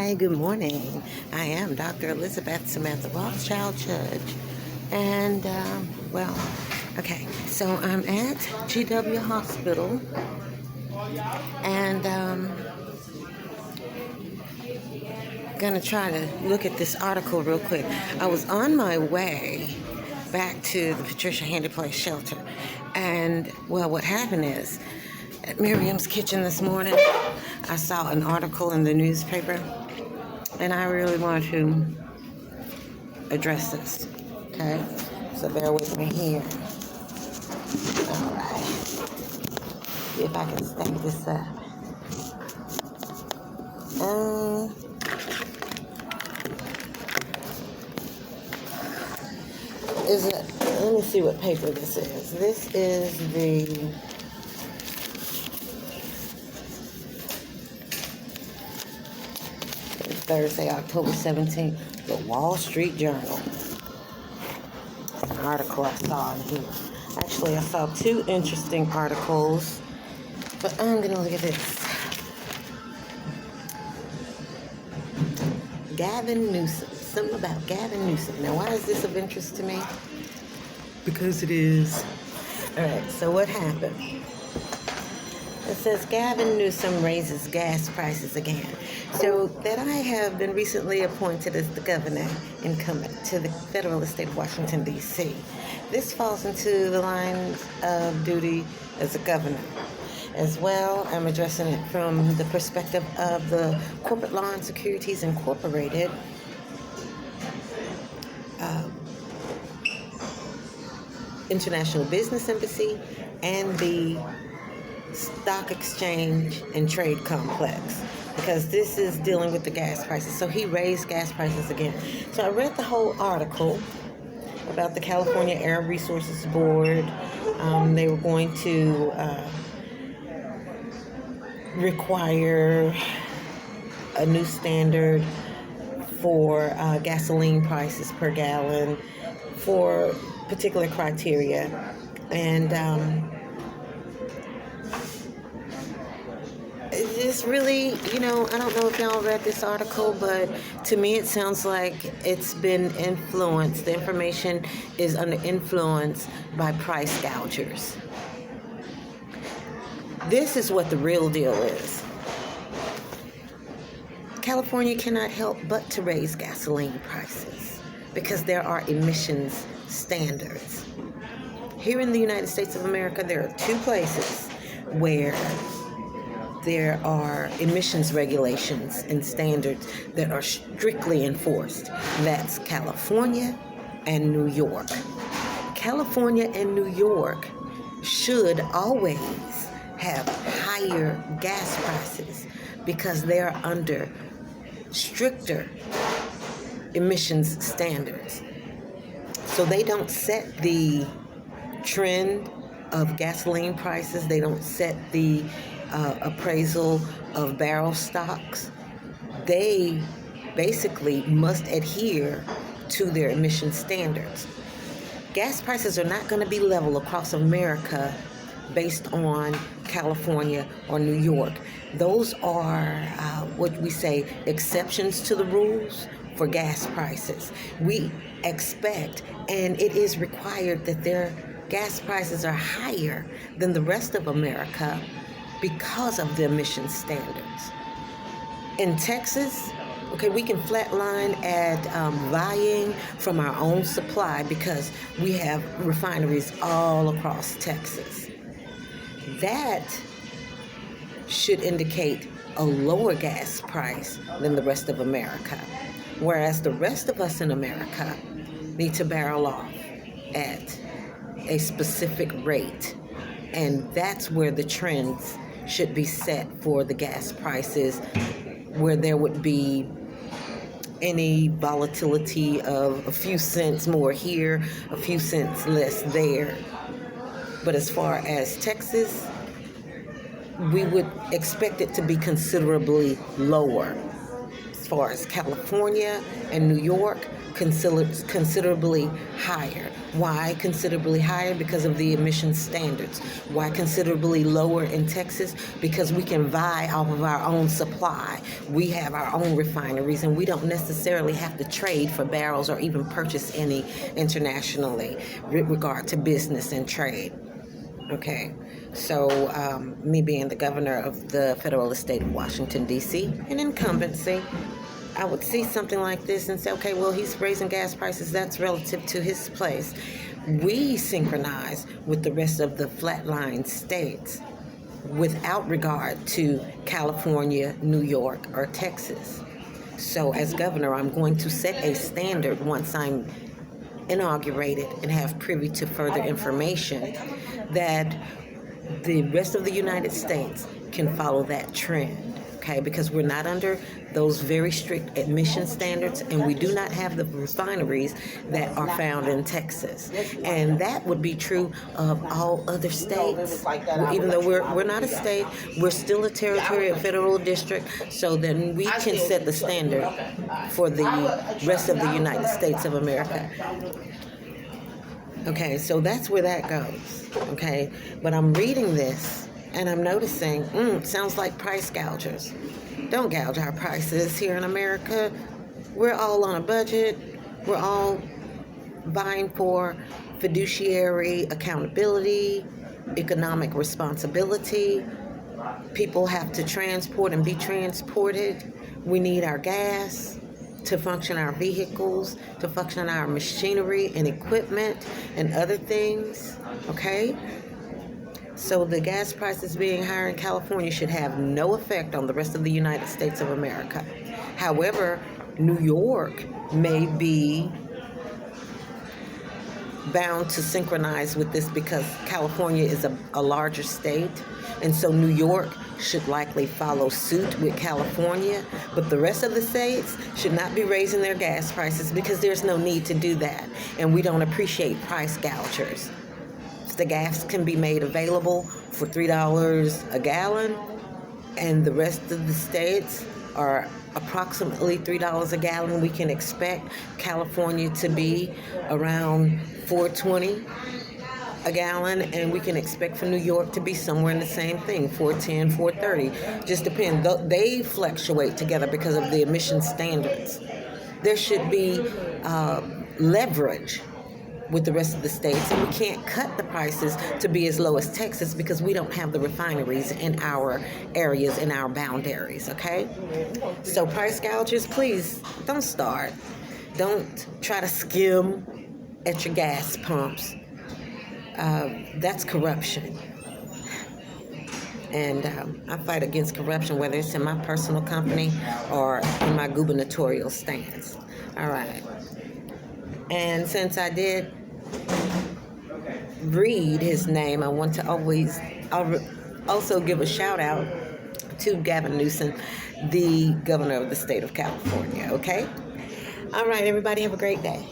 Hi, good morning. I am Dr. Elizabeth Samantha Rothschild Judge. And, okay, so I'm at GW Hospital. And, gonna try to look at this article real quick. I was on my way back to the Patricia Handy Place shelter. And, well, what happened is, at Miriam's Kitchen this morning, I saw an article in the newspaper, and I really want to address this, okay? So bear with me here. All right. See if I can stack this up. Let me see what paper this is. This is the Thursday, October 17th, the Wall Street Journal. An article I saw in here. Actually, I saw two interesting articles, but I'm going to look at this. Gavin Newsom. Something about Gavin Newsom. Now, why is this of interest to me? Because it is. All right, so what happened? It says Gavin Newsom raises gas prices again. So that I have been recently appointed as the governor incumbent to the federal state of Washington, D.C. This falls into the line of duty as a governor. As well, I'm addressing it from the perspective of the Corporate Law and Securities Incorporated International Business Embassy and the Stock Exchange and Trade Complex, because this is dealing with the gas prices. So he raised gas prices again. So I read the whole article about the California Air Resources Board. They were going to require a new standard for gasoline prices per gallon for particular criteria. And it's really, I don't know if y'all read this article, but to me it sounds like it's been influenced. The information is under influence by price gougers. This is what the real deal is. California cannot help but to raise gasoline prices because there are emissions standards. Here in the United States of America, there are two places where there are emissions regulations and standards that are strictly enforced. That's California and New York. California and New York should always have higher gas prices because they're under stricter emissions standards. So they don't set the trend of gasoline prices. They don't set the appraisal of barrel stocks. They basically must adhere to their emission standards. Gas prices are not going to be level across America based on California or New York. Those are what we say exceptions to the rules for gas prices. We expect, and it is required, that their gas prices are higher than the rest of America because of the emission standards. In Texas, we can flatline at buying from our own supply because we have refineries all across Texas. That should indicate a lower gas price than the rest of America, whereas the rest of us in America need to barrel off at a specific rate, and that's where the trends should be set for the gas prices, where there would be any volatility of a few cents more here, a few cents less there. But as far as Texas, we would expect it to be considerably lower. as far as California and New York, considerably higher. Why considerably higher? Because of the emission standards. Why considerably lower in Texas? Because we can vie off of our own supply. We have our own refineries, and we don't necessarily have to trade for barrels or even purchase any internationally with regard to business and trade. Okay, so me being the governor of the federal state of Washington, D.C., an incumbency, I would see something like this and say, okay, well, he's raising gas prices. That's relative to his place. We synchronize with the rest of the flatline states without regard to California, New York, or Texas. So as governor, I'm going to set a standard once I'm inaugurated and have privy to further information that the rest of the United States can follow that trend. Okay, because we're not under those very strict emission standards, and we do not have the refineries that are found in Texas. And that would be true of all other states. Even though we're not a state, we're still a territorial federal district, so then we can set the standard for the rest of the United States of America. Okay, so that's where that goes. Okay, but I'm reading this and I'm noticing, sounds like price gougers. Don't gouge our prices here in America. We're all on a budget. We're all vying for fiduciary accountability, economic responsibility. People have to transport and be transported. We need our gas to function our vehicles, to function our machinery and equipment and other things, okay? So the gas prices being higher in California should have no effect on the rest of the United States of America. However, New York may be bound to synchronize with this because California is a larger state, and so New York should likely follow suit with California, but the rest of the states should not be raising their gas prices because there's no need to do that, and we don't appreciate price gougers. The gas can be made available for $3 a gallon, and the rest of the states are approximately $3 a gallon. We can expect California to be around $4.20 a gallon, and we can expect for New York to be somewhere in the same thing, $4.10, $4.30. Just depends. They fluctuate together because of the emission standards. There should be leverage with the rest of the states, and we can't cut the prices to be as low as Texas because we don't have the refineries in our areas, in our boundaries, okay? So price gougers, please don't start. Don't try to skim at your gas pumps. That's corruption. And I fight against corruption, whether it's in my personal company or in my gubernatorial stance. All right. And since I did read his name, I want to also give a shout out to Gavin Newsom, the governor of the state of California, okay? All right, everybody, have a great day.